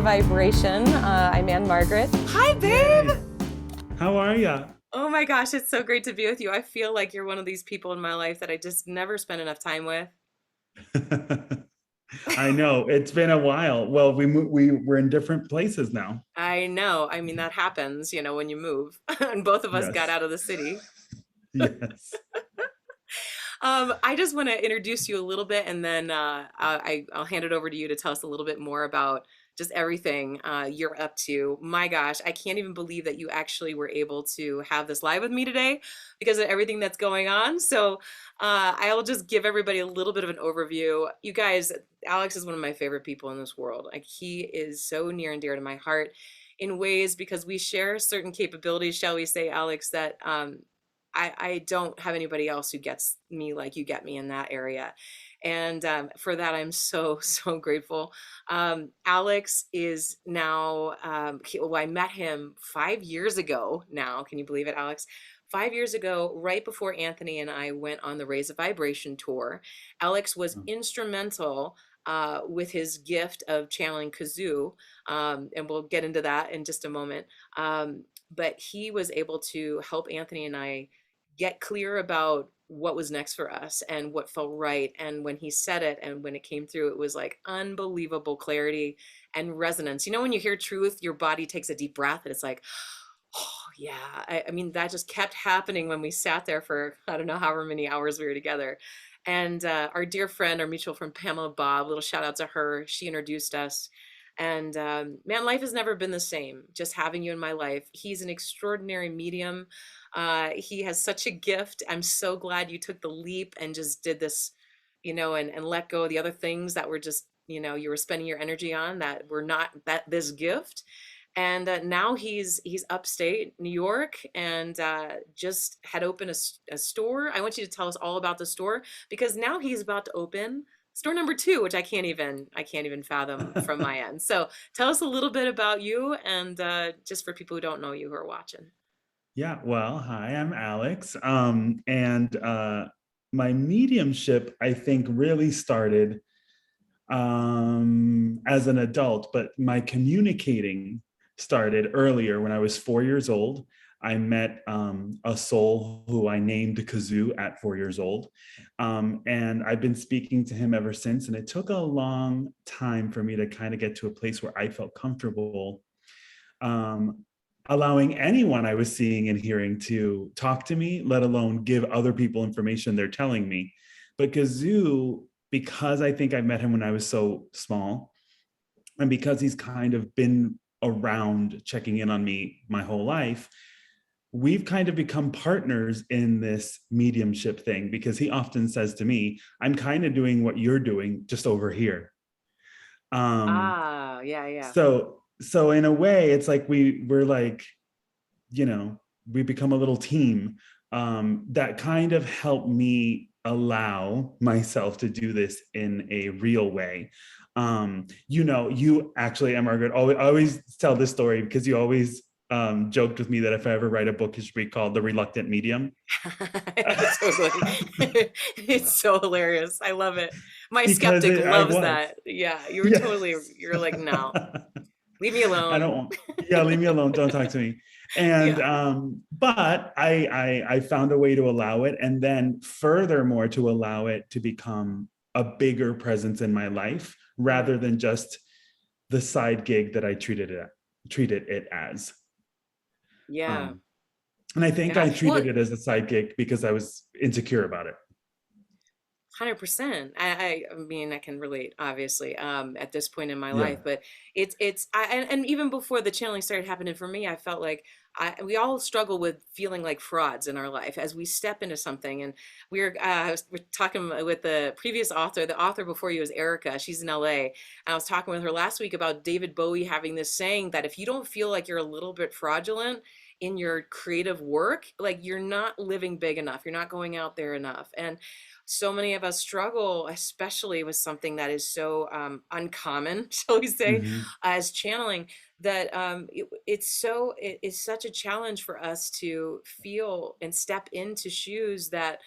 Vibration. I'm Ann Margaret. Hi, babe. Yay. How are ya? Oh my gosh, it's so great to be with you. I feel like you're one of these people in my life that I just never spend enough time with. I know it's been a while. Well, we're in different places now. I know. I mean, that happens, when you move. And both of us got Yes. out of the city. Yes. I just want to introduce you a little bit, and then I'll hand it over to you to tell us a little bit more about just everything you're up to. My gosh, I can't even believe that you actually were able to have this live with me today because of everything that's going on. So I'll just give everybody a little bit of an overview. You guys, Alex is one of my favorite people in this world. Like, he is so near and dear to my heart in ways because we share certain capabilities, shall we say, Alex, that I don't have anybody else who gets me like you get me in that area. And for that, I'm so, so grateful. Alex is now, well, I met him 5 years ago now. Can you believe it, Alex? 5 years ago, right before Anthony and I went on the Raise a Vibration tour, Alex was instrumental with his gift of channeling Kazoo. And we'll get into that in just a moment. But he was able to help Anthony and I get clear about what was next for us and what felt right. And when he said it and when it came through, it was like unbelievable clarity and resonance. When you hear truth, your body takes a deep breath and it's like, oh, yeah. I mean, that just kept happening when we sat there for, I don't know, however many hours we were together. And our dear friend, our mutual friend, Pamela Bob, little shout out to her. She introduced us. And man, life has never been the same. Just having you in my life. He's an extraordinary medium. He has such a gift. I'm so glad you took the leap and just did this, and let go of the other things that were just, you were spending your energy on that were not that this gift. And now he's upstate New York and just had opened a store. I want you to tell us all about the store because now he's about to open store number two, which I can't even fathom from my end. So tell us a little bit about you and just for people who don't know you who are watching. Yeah. Well, hi, I'm Alex. And my mediumship, I think, really started as an adult, but my communicating started earlier when I was 4 years old. I met a soul who I named Kazoo at 4 years old. And I've been speaking to him ever since. And it took a long time for me to kind of get to a place where I felt comfortable um, allowing anyone I was seeing and hearing to talk to me, let alone give other people information they're telling me. But Kazoo, because I think I met him when I was so small, and because he's kind of been around checking in on me my whole life, we've kind of become partners in this mediumship thing because he often says to me, I'm kind of doing what you're doing just over here. Um, Ah, yeah, yeah. so in a way, it's like we're like, you know, we become a little team that kind of helped me allow myself to do this in a real way. You actually, Margaret, always tell this story because you always joked with me that if I ever write a book, it should be called The Reluctant Medium. Totally. It's so hilarious. I love it. My Because skeptic I loves was. that. Yeah, Yes. you're like, no, leave me I alone. don't want, yeah, leave me alone. Don't talk to me. And Yeah. but I found a way to allow it, and then furthermore to allow it to become a bigger presence in my life rather than just the side gig that I treated it as. Yeah. Um, and I think Yeah. I Well, treated it as a side gig because I was insecure about it. 100%. I mean, I can relate, obviously, at this point in my Yeah. life, but and even before the channeling started happening for me, I felt like we all struggle with feeling like frauds in our life as we step into something. And we're talking with the previous author, the author before you was Erica. She's in LA. And I was talking with her last week about David Bowie having this saying that if you don't feel like you're a little bit fraudulent in your creative work, like you're not living big enough, you're not going out there enough. And so many of us struggle, especially with something that is so uncommon, shall we say, Mhm. as channeling, that it is such a challenge for us to feel and step into shoes that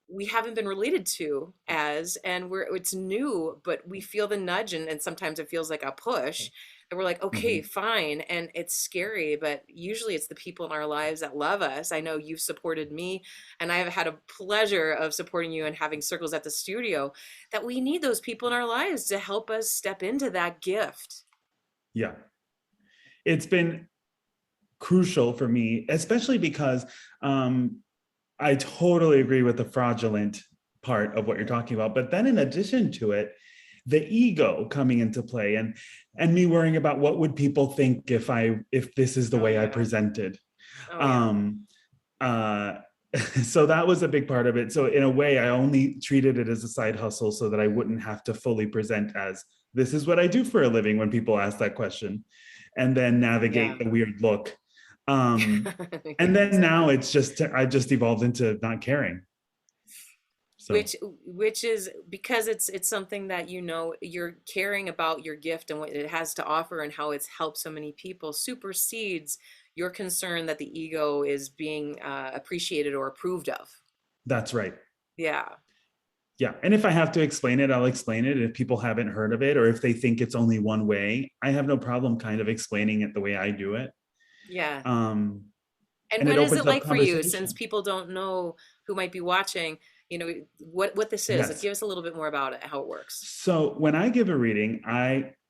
we haven't been related to it's new, but we feel the nudge and sometimes it feels like a push And we're like, okay, Hmm. fine. And it's scary, but usually it's the people in our lives that love us. I know you've supported me, and I've had a pleasure of supporting you and having circles at the studio, that we need those people in our lives to help us step into that gift. Yeah, it's been crucial for me, especially because um, I totally agree with the fraudulent part of what you're talking about. But then in addition to it, the ego coming into play, and me worrying about what would people think if this is the Oh, way I yeah. presented. Oh, yeah. Um, uh, so that was a big part of it. So in a way, I only treated it as a side hustle so that I wouldn't have to fully present as this is what I do for a living when people ask that question, and then Yeah. navigate the weird look. And Yeah, then now exactly. it's just I just evolved into not caring. So Which is because it's something that, you're caring about your gift and what it has to offer and how it's helped so many people, supersedes your concern that the ego is being appreciated or approved of. that's right. Yeah. Yeah. And if I have to explain it, I'll explain it. If people haven't heard of it, or if they think it's only one way, I have no problem kind of explaining it the way I do it. Yeah. Um, And and it what is opens it up like for you, since conversation. people don't know, who might be watching, what this is? Like, Yes. give us a little bit more about it, how it works. So when I give a reading,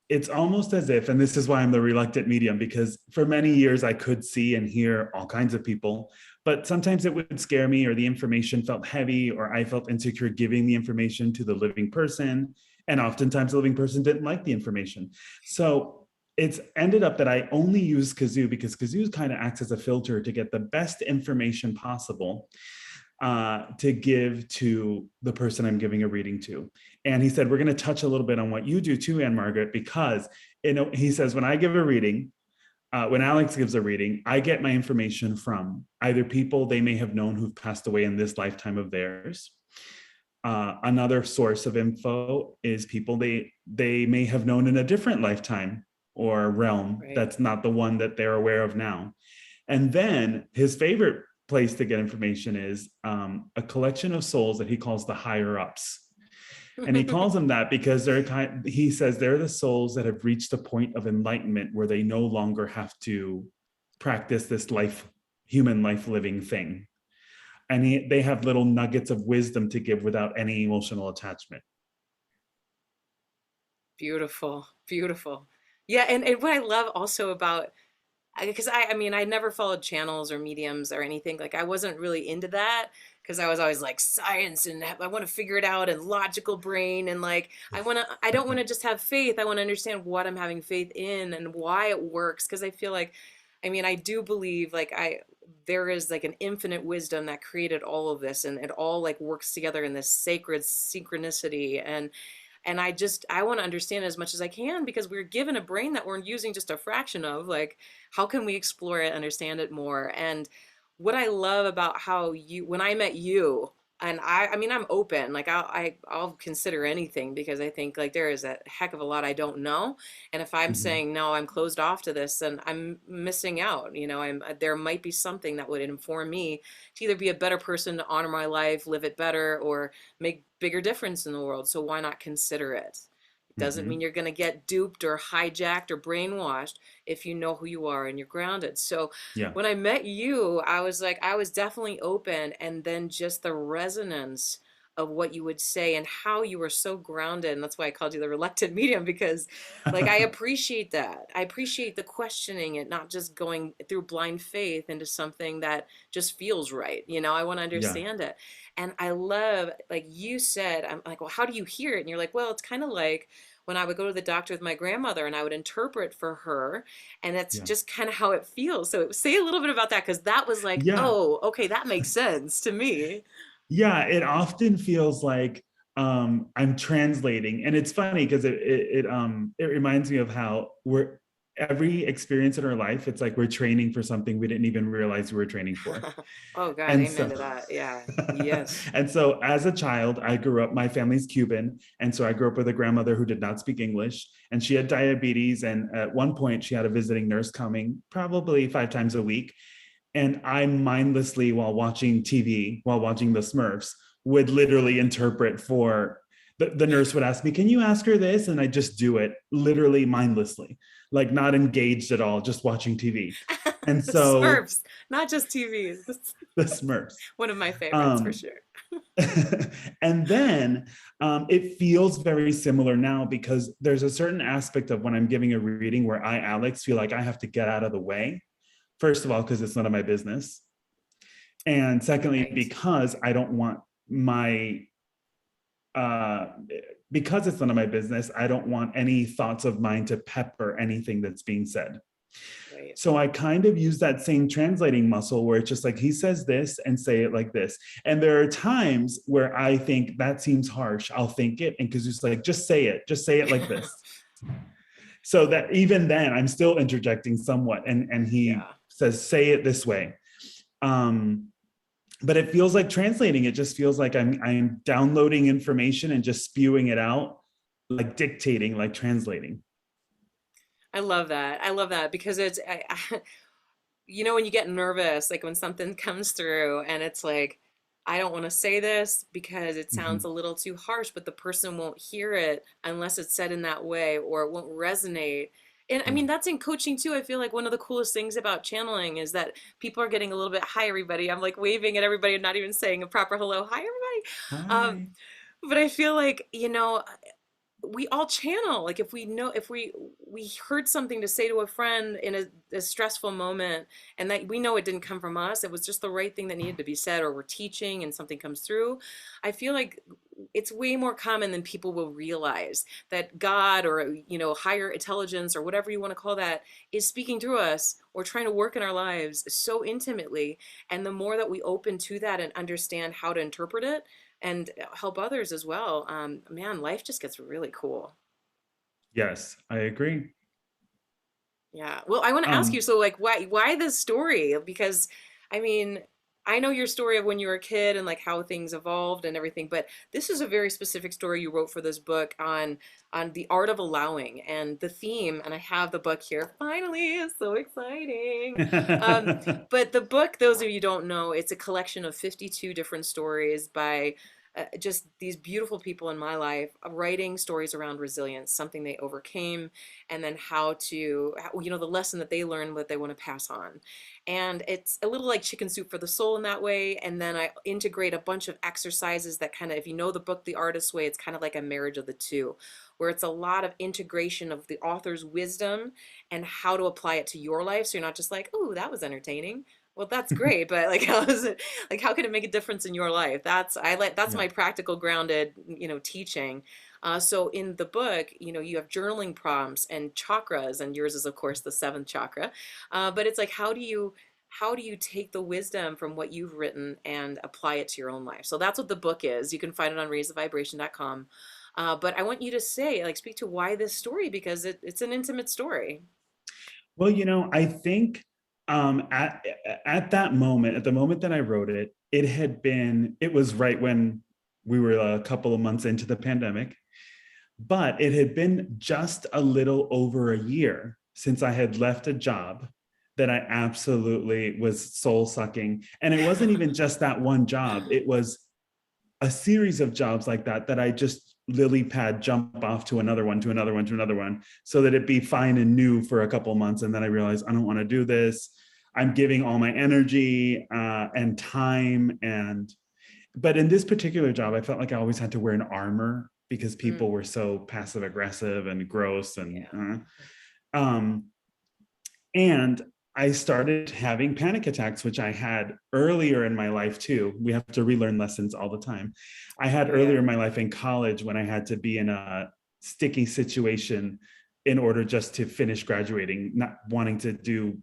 it's almost as if, and this is why I'm the reluctant medium, because for many years I could see and hear all kinds of people, but sometimes it would scare me, or the information felt heavy, or I felt insecure giving the information to the living person. And oftentimes the living person didn't like the information. So it's ended up that I only use Kazoo because Kazoo kind of acts as a filter to get the best information possible to give to the person I'm giving a reading to. And he said, we're going to touch a little bit on what you do too, Anne Margaret, because he says, when I give a reading, when Alex gives a reading, I get my information from either people they may have known who've passed away in this lifetime of theirs. Another source of info is people they may have known in a different lifetime or realm Right. that's not the one that they're aware of now. And then his favorite place to get information is a collection of souls that he calls the higher ups. And he calls them that because he says they're the souls that have reached a point of enlightenment where they no longer have to practice this human life living thing. And they have little nuggets of wisdom to give without any emotional attachment. Beautiful, beautiful. Yeah, and what I love also about, because I mean, I never followed channels or mediums or anything. Like, I wasn't really into that, because I was always like science, and I want to figure it out, and logical brain, and like I don't want to just have faith. I want to understand what I'm having faith in and why it works. Because I feel like, I mean, I do believe, like, I there is like an infinite wisdom that created all of this, and it all like works together in this sacred synchronicity. And I want to understand as much as I can, because we're given a brain that we're using just a fraction of. Like, how can we explore it, understand it more? And what I love about how you, when I met you, and I mean, I'm open. Like, I'll consider anything, because I think like there is a heck of a lot I don't know. And if I'm Mhm. saying no, I'm closed off to this, then I'm missing out. There might be something that would inform me to either be a better person, to honor my life, live it better, or make bigger difference in the world. So why not consider it? It doesn't mean Mhm. you're going to get duped or hijacked or brainwashed if you know who you are and you're grounded. So Yeah. when I met you, I was like, I was definitely open. And then just the resonance of what you would say and how you were so grounded. And that's why I called you the reluctant medium, because like, I appreciate that. I appreciate the questioning it, not just going through blind faith into something that just feels right. I want to Yeah. understand it. And I love, like you said, I'm like, well, how do you hear it? And you're like, well, it's kind of like when I would go to the doctor with my grandmother and I would interpret for her, and that's Yeah. just kind of how it feels. So say a little bit about that, because that was like, Yeah. oh, okay, that makes sense to me. Yeah, it often feels like I'm translating, and it's funny because it reminds me of how we're every experience in our life. It's like we're training for something we didn't even realize we were training for, Oh God, and amen so to that. Yeah. Yes. and so as a child, I grew up. My family's Cuban, and so I grew up with a grandmother who did not speak English, and she had diabetes. And at one point, she had a visiting nurse coming probably 5 times a week, and I mindlessly, while watching TV, while watching the Smurfs, would literally interpret for The nurse would ask me, can you ask her this? And I just do it literally mindlessly, like not engaged at all, just watching TV. And The so Smurfs, not just TV. That's the Smurfs. one of my favorites for Um, sure. and then it feels very similar now because there's a certain aspect of when I'm giving a reading where I, Alex, feel like I have to get out of the way. First of all, because it's none of my business. And secondly, Right. because I don't want my, uh, because it's none of my business, I don't want any thoughts of mine to pepper anything that's being said. Right. So I kind of use that same translating muscle where it's just like, he says this and say it like this. And there are times where I think that seems harsh. I'll think it. And because it's like, just say it like this. So that even then I'm still interjecting somewhat. And he Yeah. says, say it this way. Um, but it feels like translating. It just feels like I'm downloading information and just spewing it out, like dictating, like translating. I love that. I love that because when you get nervous, like when something comes through and it's like, I don't want to say this because it sounds Mhm. a little too harsh, but the person won't hear it unless it's said in that way or it won't resonate. And I mean, Mm. that's in coaching too. I feel like one of the coolest things about channeling is that people are getting a little bit, hi, everybody. I'm like waving at everybody and not even saying a proper hello, hi, everybody. Hi. But I feel like, we all channel, like if we know, if we heard something to say to a friend in a stressful moment and that we know it didn't come from us, it was just the right thing that needed to be said, or we're teaching and something comes through. I feel like it's way more common than people will realize that God, or higher intelligence, or whatever you want to call that, is speaking through us or trying to work in our lives so intimately. And the more that we open to that and understand how to interpret it and help others as well, man, life just gets really cool. Yes, I agree. Yeah. Well, I want to ask you, Um, so like, why this story? Because I mean, I know your story of when you were a kid and like how things evolved and everything, but this is a very specific story you wrote for this book on the art of allowing and the theme. And I have the book here. Finally, it's so exciting. Um, but the book, those of you who don't know, it's a collection of 52 different stories by just these beautiful people in my life, writing stories around resilience, something they overcame, and then how to, the lesson that they learned, what they want to pass on. And it's a little like chicken soup for the soul in that way. And then I integrate a bunch of exercises that kind of, if you know the book The Artist's Way, it's kind of like a marriage of the two, where it's a lot of integration of the author's wisdom and how to apply it to your life. So you're not just like, oh, that was entertaining. Well, that's great, but like, how is it? Like, how can it make a difference in your life? That's yeah. my practical, grounded, teaching. So in the book, you have journaling prompts and chakras, and yours is of course the seventh chakra. But it's like, how do you take the wisdom from what you've written and apply it to your own life? So that's what the book is. You can find it on raisethevibration.com. But I want you to speak to why this story, because it's an intimate story. Well, I think at that moment, at the moment that I wrote it, it was right when we were a couple of months into the pandemic, but it had been just a little over a year since I had left a job that I absolutely was soul sucking. And it wasn't even just that one job. It was a series of jobs like that I just lily pad jump off to another one, to another one, to another one, so that it'd be fine and new for a couple months. And then I realized I don't want to do this. I'm giving all my energy and time. But in this particular job, I felt like I always had to wear an armor because people Mm, were so passive aggressive and gross yeah. um, and I started having panic attacks, which I had earlier in my life too. We have to relearn lessons all the time. I had Oh earlier yeah. in my life in college when I had to be in a sticky situation in order just to finish graduating, not wanting to do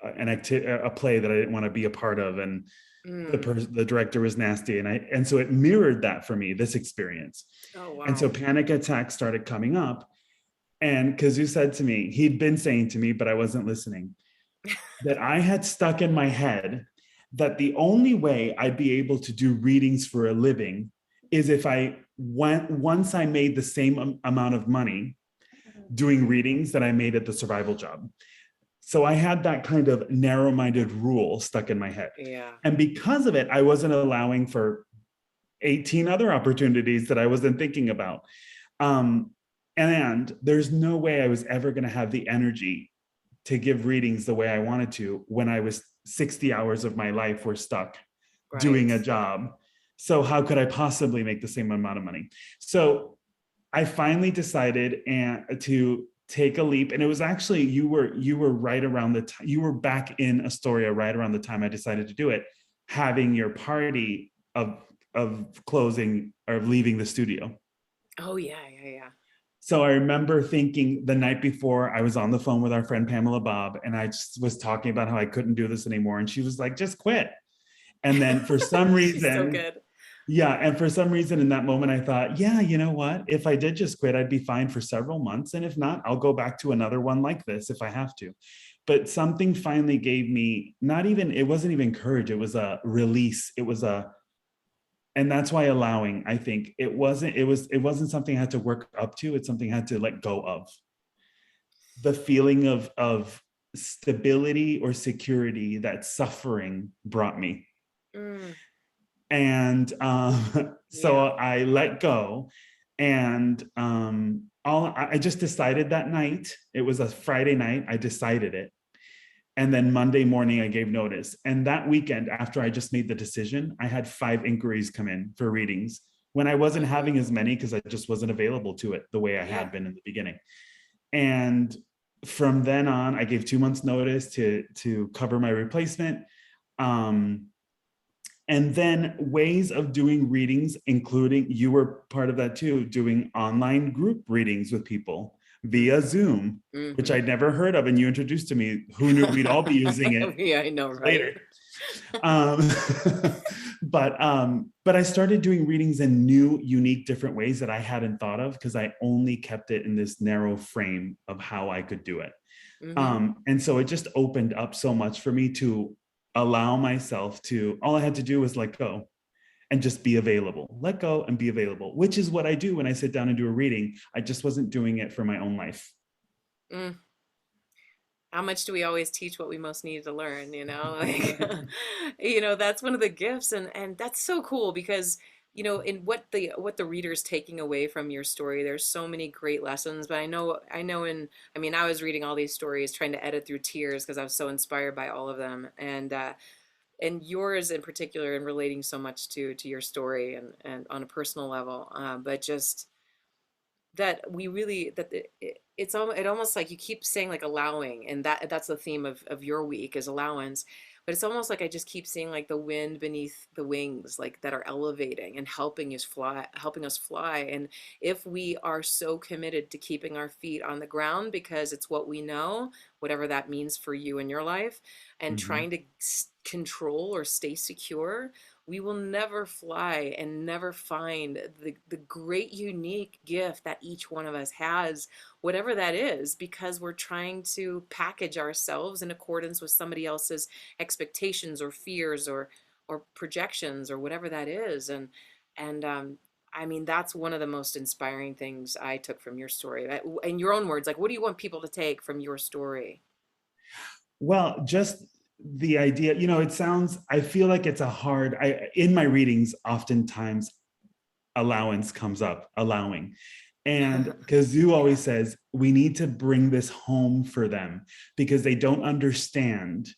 a play that I didn't want to be a part of, and Mm. the director was nasty, and so it mirrored that for me, this experience. Oh And so wow. panic attacks started coming up, and Kazoo said to me, he'd been saying to me, but I wasn't listening, that I had stuck in my head that the only way I'd be able to do readings for a living is if I went, once I made the same amount of money doing readings that I made at the survival job. So I had that kind of narrow minded rule stuck in my head. Yeah. And because of it, I wasn't allowing for 18 other opportunities that I wasn't thinking about. Um, and there's no way I was ever going to have the energy to give readings the way I wanted to when I was 60 hours of my life were stuck doing Right. a job. So how could I possibly make the same amount of money? So I finally decided to take a leap. And it was actually, you were right around the time, you were back in Astoria right around the time I decided to do it, having your party of closing or leaving the studio. Oh yeah, yeah, yeah. So I remember thinking the night before, I was on the phone with our friend Pamela Bob, and I just was talking about how I couldn't do this anymore. And she was like, just quit. And then for some She's so reason, good. yeah, and for some reason in that moment, I thought, yeah, you know what? If I did just quit, I'd be fine for several months. And if not, I'll go back to another one like this if I have to. But something finally gave me, not even, it wasn't even courage, it was a release. It was a, and that's why allowing, I think it wasn't something I had to work up to. It's something I had to let go of. The feeling of stability or security that suffering brought me. Mm, And so yeah. I let go, and I just decided that night. It was a Friday night. I decided it, and then Monday morning I gave notice. And that weekend, after I just made the decision, I had 5 inquiries come in for readings when I wasn't Hmm. having as many because I just wasn't available to it the way I Yeah. had been in the beginning. And from then on, I gave 2 months notice to cover my replacement. Um, and then ways of doing readings, including, you were part of that too, doing online group readings with people via Hmm. Zoom, which Hmm. I'd never heard of. And you introduced to me. Who knew we'd all be using it Yeah, I know, years later? right? Um, but I started doing readings in new, unique, different ways that I hadn't thought of because I only kept it in this narrow frame of how I could do it. Hmm. And so it just opened up so much for me to allow myself to, all I had to do was let go and just be available, let go and be available, which is what I do when I sit down and do a reading. I just wasn't doing it for my own life. Mm. How much do we always teach what we most need to learn, you know? Like, that's one of the gifts, and that's so cool because, in what the reader's taking away from your story, there's so many great lessons. But I mean, I was reading all these stories, trying to edit through tears because I was so inspired by all of them, and yours in particular, and relating so much to your story and on a personal level, but just that we really that it almost like you keep saying like allowing, and that's the theme of your week is allowance. But it's almost like I just keep seeing like the wind beneath the wings, like that are elevating and helping us fly. And if we are so committed to keeping our feet on the ground because it's what we know, whatever that means for you in your life, and Mhm. trying to control or stay secure, we will never fly and never find the great unique gift that each one of us has, whatever that is, because we're trying to package ourselves in accordance with somebody else's expectations or fears or projections or whatever that is. And I mean, that's one of the most inspiring things I took from your story. In your own words, like, what do you want people to take from your story? Well, just the idea, it sounds, I feel like it's a hard, in my readings, oftentimes allowance comes up, allowing. And Kazoo Yeah. always says, we need to bring this home for them because they don't understand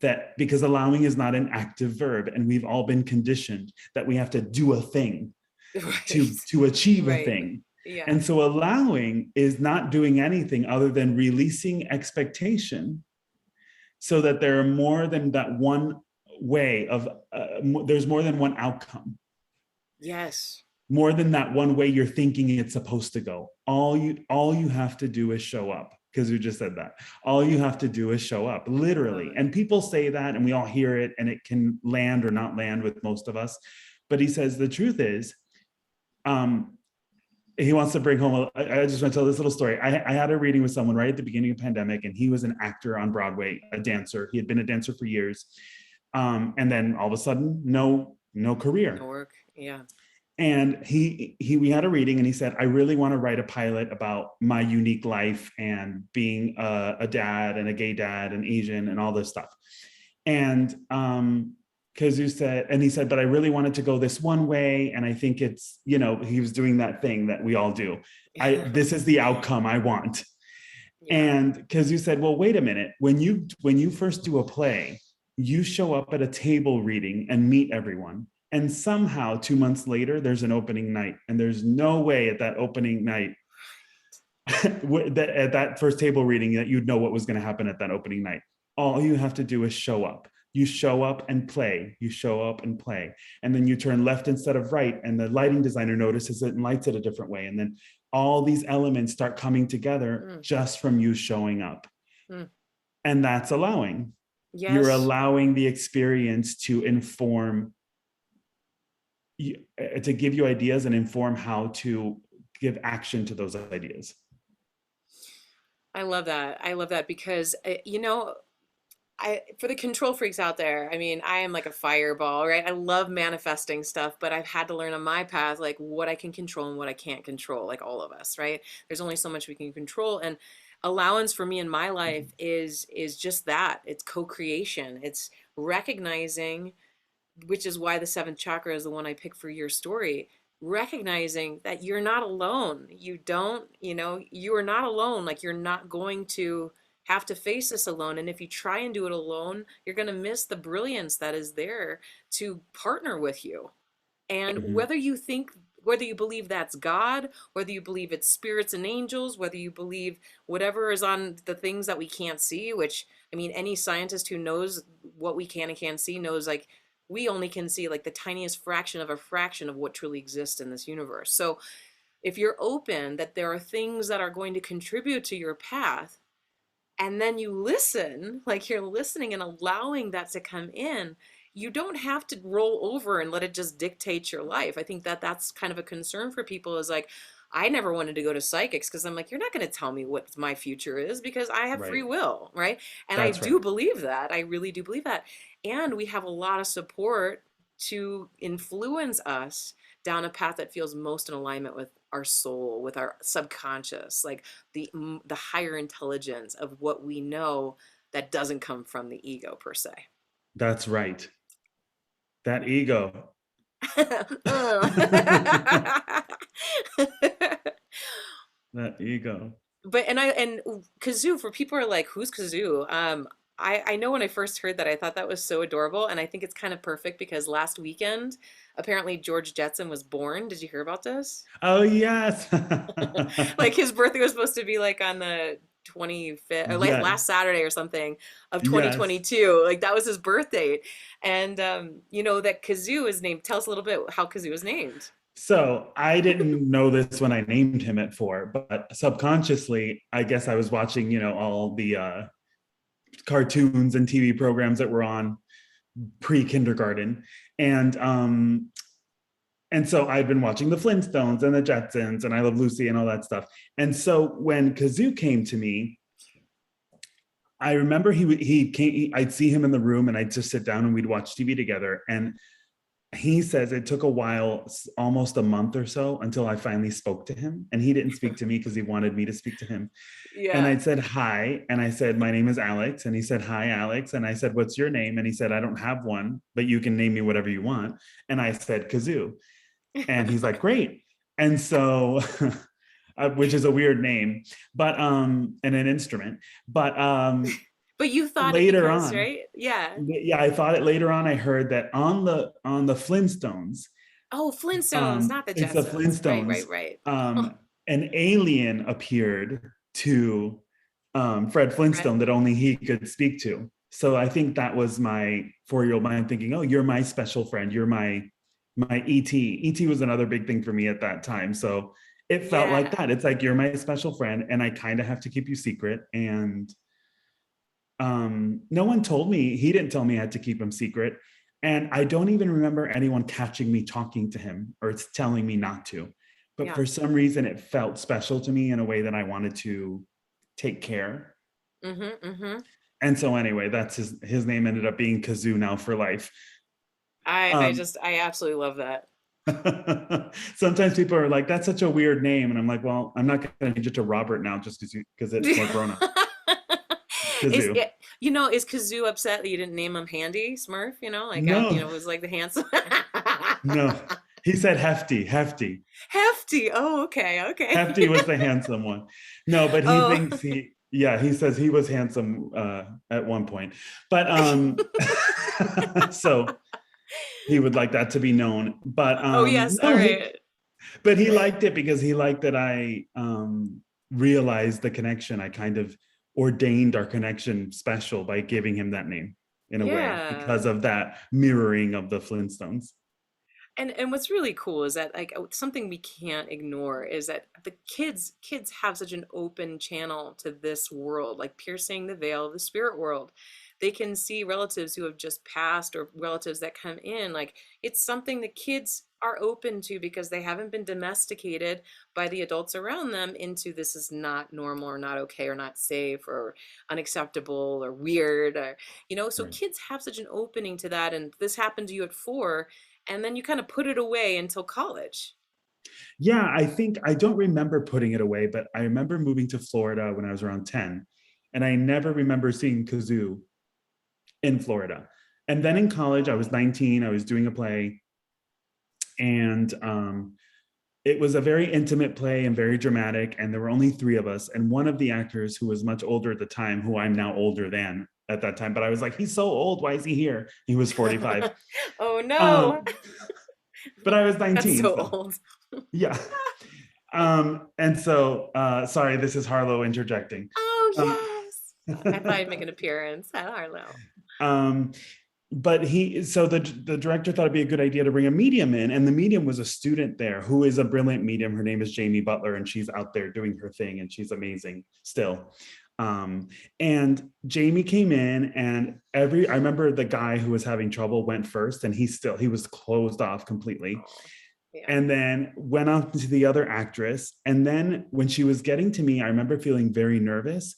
that, because allowing is not an active verb. And we've all been conditioned that we have to do a thing to, Right. to achieve a Right. thing. Yeah. And so allowing is not doing anything other than releasing expectation so that there are more than that one way of, there's more than one outcome, Yes. more than that one way you're thinking it's supposed to go. All you have to do is show up, because you just said that. All you have to do is show up, Love literally. it. And people say that and we all hear it and it can land or not land with most of us. But he says the truth is, um, he wants to bring home I just want to tell this little story. I had a reading with someone right at the beginning of the pandemic, and he was an actor on Broadway, a dancer. He had been a dancer for years. And then all of a sudden, no No career. work. Yeah. And we had a reading, and he said, I really want to write a pilot about my unique life and being a dad and a gay dad and Asian and all this stuff. And Kazoo said, and he said, but I really wanted to go this one way. And I think it's, he was doing that thing that we all do. This is the outcome I want. Yeah. And Kazoo said, well, wait a minute. When you first do a play, you show up at a table reading and meet everyone. And somehow 2 months later, there's an opening night. And there's no way at that opening night, at that first table reading, that you'd know what was going to happen at that opening night. All you have to do is show up. You show up and play. You show up and play. And then you turn left instead of right. And the lighting designer notices it and lights it a different way. And then all these elements start coming together just from you showing up. And that's allowing. Yes. You're allowing the experience to inform, to give you ideas and inform how to give action to those ideas. I love that. I love that because, for the control freaks out there, I mean, I am like a fireball, right? I love manifesting stuff, but I've had to learn on my path, like what I can control and what I can't control, like all of us, right? There's only so much we can control. And allowance for me in my life is just that. It's co-creation. It's recognizing, which is why the seventh chakra is the one I picked for your story. Recognizing that you're not alone. You are not alone. Like you're not going to have to face this alone. And if you try and do it alone, you're going to miss the brilliance that is there to partner with you. And whether you believe that's God, whether you believe it's spirits and angels, whether you believe whatever is on the things that we can't see, which, I mean, any scientist who knows what we can and can't see knows, like, we only can see like the tiniest fraction of a fraction of what truly exists in this universe. So if you're open that there are things that are going to contribute to your path, and then you listen, like you're listening and allowing that to come in, you don't have to roll over and let it just dictate your life. I think that that's kind of a concern for people, is like, I never wanted to go to psychics because I'm like, you're not going to tell me what my future is because I have free will, right? And I do believe that. I really do believe that. And we have a lot of support to influence us down a path that feels most in alignment with our soul, with our subconscious, like the higher intelligence of what we know that doesn't come from the ego per se. That's right. That ego. That ego. But and Kazoo, for people who are like, who's Kazoo? I know when I first heard that, I thought that was so adorable, and I think it's kind of perfect because last weekend, apparently George Jetson was born. Did you hear about this? Oh yes. Like his birthday was supposed to be like on the 25th, or like last Saturday or something of 2022. Yes. Like that was his birth date. And that Kazoo is named. Tell us a little bit how Kazoo is named. So I didn't know this when I named him at 4, but subconsciously, I guess I was watching, all the cartoons and TV programs that were on pre-kindergarten. And so I've been watching the Flintstones and the Jetsons and I Love Lucy and all that stuff. And so when Kazoo came to me, I remember he came, I'd see him in the room and I'd just sit down and we'd watch TV together. And he says it took a while, almost a month or so, until I finally spoke to him. And he didn't speak to me because he wanted me to speak to him. Yeah. And I said, hi. And I said, my name is Alex. And he said, hi, Alex. And I said, what's your name? And he said, I don't have one, but you can name me whatever you want. And I said, Kazoo. And he's like, great. And so, which is a weird name, but, and an instrument, but you thought later on, right? Yeah. Yeah, I thought it later on. I heard that on the Flintstones. Oh, Flintstones, not the Jetsons. It's the Flintstones. Right. An alien appeared to Fred Flintstone that only he could speak to. So I think that was my 4-year-old mind thinking, oh, you're my special friend. You're my ET. ET was another big thing for me at that time. So it felt like that. It's like, you're my special friend and I kind of have to keep you secret. And no one told me, he didn't tell me I had to keep him secret. And I don't even remember anyone catching me talking to him or it's telling me not to. But for some reason, it felt special to me in a way that I wanted to take care. And so anyway, that's his name ended up being Kazoo now for life. I absolutely love that. Sometimes people are like, that's such a weird name. And I'm like, well, I'm not going to change it to Robert now just because it's more grown up. Is Kazoo upset that you didn't name him Handy Smurf? No, It was like the handsome. no. He said Hefty, Hefty. Hefty. Oh, okay, okay. Hefty was the handsome one. No, but he Oh, thinks yeah, he says he was handsome at one point. But so he would like that to be known. But oh yes. All no, right. but he liked it because he liked that I realized the connection. I kind of ordained our connection special by giving him that name in a way Yeah. because of that mirroring of the Flintstones. And what's really cool is that something we can't ignore is that the kids have such an open channel to this world, like piercing the veil of the spirit world. They can see relatives who have just passed or relatives that come in. Like it's something the kids are open to because they haven't been domesticated by the adults around them into this is not normal or not okay or not safe or unacceptable or weird or so Right. kids have such an opening to that, and this happened to you at 4, and then you kind of put it away until college. Yeah, I think I don't remember putting it away, but I remember moving to Florida when I was around 10. And I never remember seeing Kazoo in Florida. And then in college, I was 19, I was doing a play, and it was a very intimate play and very dramatic. And there were only 3 of us. And one of the actors, who was much older at the time, who I'm now older than at that time, but I was like, he's so old. Why is he here? He was 45. Oh no. Um, but I was That's 19. so So old. yeah. And so, sorry, this is Harlow interjecting. Oh Um, yes. I thought I'd make an appearance at Harlow. um, but the director thought it'd be a good idea to bring a medium in, and the medium was a student there who is a brilliant medium. Her name is Jamie Butler, and she's out there doing her thing, and she's amazing still. And Jamie came in, and I remember the guy who was having trouble went first, and he was closed off completely, Oh, yeah. and then went on to the other actress. And then when she was getting to me, I remember feeling very nervous.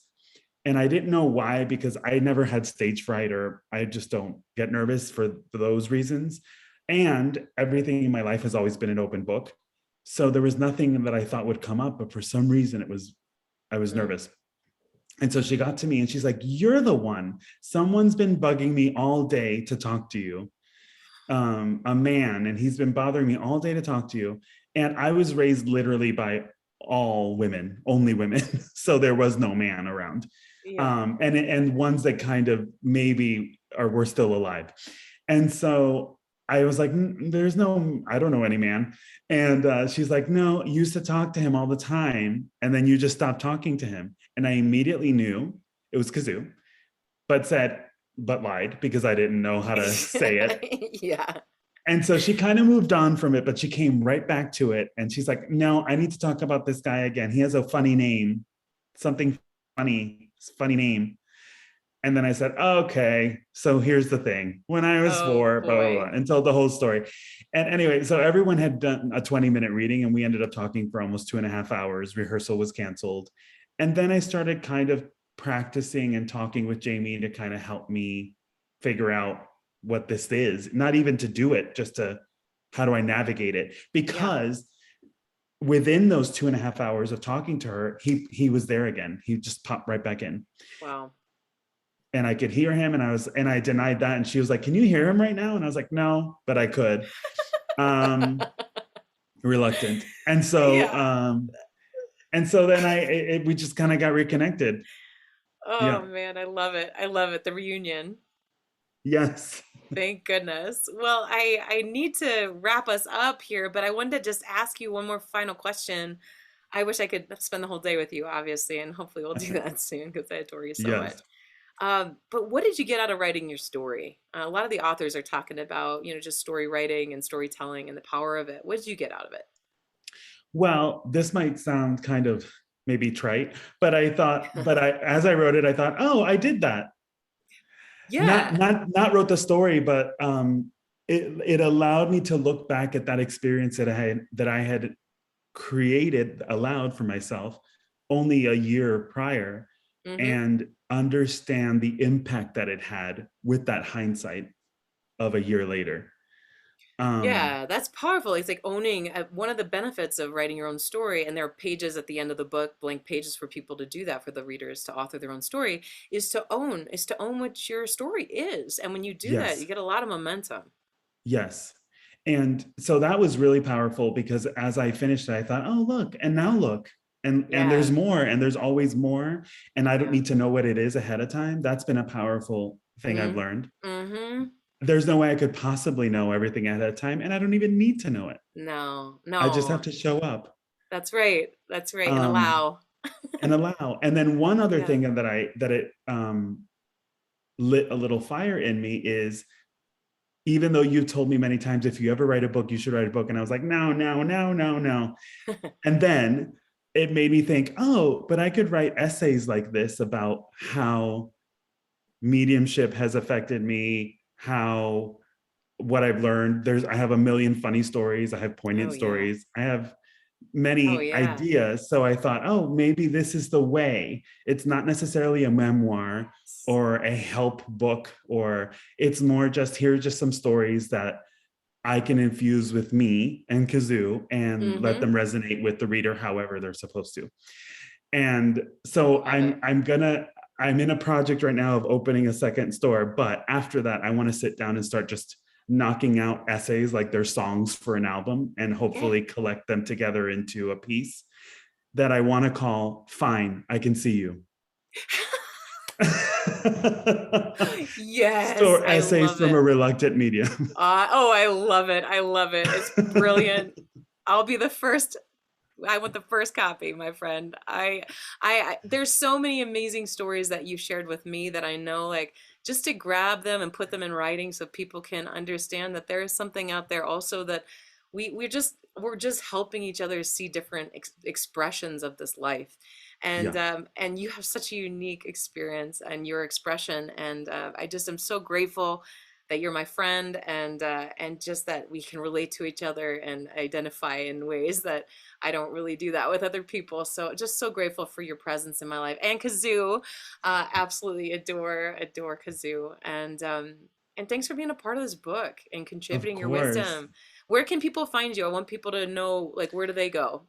And I didn't know why, because I never had stage fright, or I just don't get nervous for those reasons. And everything in my life has always been an open book. So there was nothing that I thought would come up, but for some reason I was Mm. nervous. And so she got to me and she's like, "You're the one. Someone's been bugging me all day to talk to you. A man, and he's been bothering me all day to talk to you." And I was raised literally by all women, only women. So there was no man around. Yeah. And ones that kind of maybe were still alive. And so I was like, there's no, I don't know any man. And she's like, "No, you used to talk to him all the time. And then you just stopped talking to him." And I immediately knew it was Kazoo, but lied because I didn't know how to say it. Yeah. And so she kind of moved on from it, but she came right back to it. And she's like, "No, I need to talk about this guy again. He has a funny name, something funny name." And then I said, "Okay, so here's the thing. When I was Oh 4, blah, blah, boy. blah," and told the whole story. And anyway, so everyone had done a 20-minute reading, and we ended up talking for almost 2.5 hours. Rehearsal was canceled. And then I started kind of practicing and talking with Jamie to kind of help me figure out what this is, not even to do it, just to how do I navigate it? Yeah. Because within those 2.5 hours of talking to her, he was there again. He just popped right back in. Wow. And I could hear him, and I denied that. And she was like, "Can you hear him right now?" And I was like, "No, but I could." Um, Reluctant. Yeah. And so then we just kind of got reconnected. Oh Yeah. man, I love it. I love it. The reunion. Yes. Thank goodness. Well, I need to wrap us up here, but I wanted to just ask you one more final question. I wish I could spend the whole day with you, obviously, and hopefully we'll do that soon because I adore you so much. Yes. But what did you get out of writing your story? A lot of the authors are talking about, just story writing and storytelling and the power of it. What did you get out of it? Well, this might sound kind of maybe trite, but as I wrote it, I thought, "Oh, I did that." Not Yeah. not not wrote the story, but it allowed me to look back at that experience that I had created aloud for myself only a year prior, Hmm. and understand the impact that it had with that hindsight of a year later. Um, Yeah, that's powerful. It's like owning one of the benefits of writing your own story, and there are pages at the end of the book, blank pages for people to do that, for the readers to author their own story, is to own what your story is. And when you do that, you yes, get a lot of momentum. yes. And so that was really powerful because as I finished it, I thought, oh, look, and now look. And there's Yeah, more, and there's always more. And I don't yeah. need to know what it is ahead of time. That's been a powerful thing I've Mm, learned. mm-hmm. There's no way I could possibly know everything ahead of time, and I don't even need to know it. No, I just have no. to show up. That's right. That's right. And Um, allow. and allow. And then one other Yeah. thing that it lit a little fire in me is, even though you've told me many times, if you ever write a book, you should write a book. And I was like, no, no, no, no, no. And then it made me think, oh, but I could write essays like this about how mediumship has affected me, how what I've learned. I have a million funny stories. I have Oh poignant yeah. stories. I have Oh many yeah. ideas. So I thought, oh, maybe this is the way. It's not necessarily a memoir Yes. or a help book, or it's more just, here's just some stories that I can infuse with me and Kazoo and let Mm-hmm. them resonate with the reader however they're supposed to. And so Love it. I'm in a project right now of opening a second store, but after that, I want to sit down and start just knocking out essays like they're songs for an album, and Yeah. hopefully collect them together into a piece that I want to call Fine, I Can See You. Yes, Store I essays love from it. a reluctant medium. Oh, I love it. I love it. It's brilliant. I'll be the first. I want the first copy, my friend. There's so many amazing stories that you shared with me that I know, like, just to grab them and put them in writing so people can understand that there is something out there also, that we're just helping each other see different expressions of this life. Yeah, And you have such a unique experience and your expression, and I just am so grateful that you're my friend, and just that we can relate to each other and identify in ways that I don't really do that with other people. So just so grateful for your presence in my life. And Kazoo, absolutely adore Kazoo. And thanks for being a part of this book and of contributing your course. wisdom. Where can people find you? I want people to know, like, where do they go?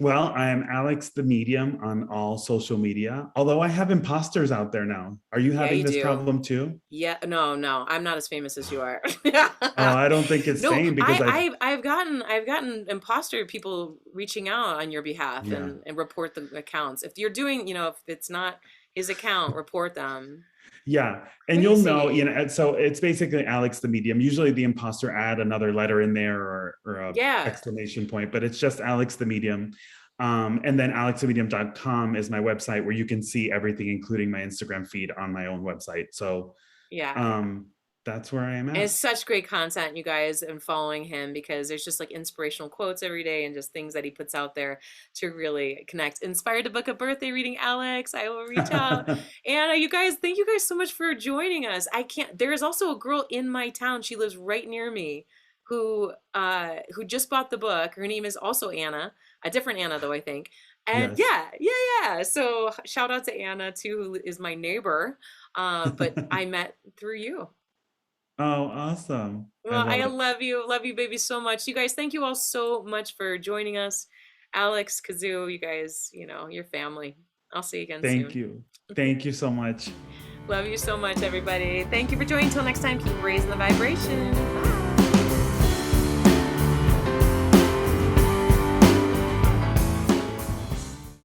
Well, I'm Alex the Medium on all social media, although I have imposters out there now. Are you Yeah, having you this do. problem too? Yeah, no, no, I'm not as famous as you are. Oh, I don't think it's No, fame because I've gotten imposter people reaching out on your behalf yeah. and report the accounts. If you're doing, if it's not his account, report them. Yeah. And you'll know, Crazy. so it's basically Alex the Medium. Usually the imposter add another letter in there, or a Yeah, exclamation point, but it's just Alex the Medium. And then alexthemedium.com is my website where you can see everything, including my Instagram feed on my own website. So yeah. um, that's where I am And at. it's such great content, you guys, and following him, because there's just like inspirational quotes every day and just things that he puts out there to really connect. Inspired to book a birthday reading, Alex. I will reach out. And you guys, thank you guys so much for joining us. I can't. There is also a girl in my town. She lives right near me, who just bought the book. Her name is also Anna, a different Anna though, I think. And Yes. yeah, yeah, yeah. So shout out to Anna too, who is my neighbor. But I met through you. Oh, awesome. I Well, love I it. love you, baby, so much. You guys, thank you all so much for joining us. Alex, Kazoo, you guys, your family. I'll see you again Thank soon. you. Thank you so much. Love you so much, everybody. Thank you for joining. Until next time, keep raising the vibration.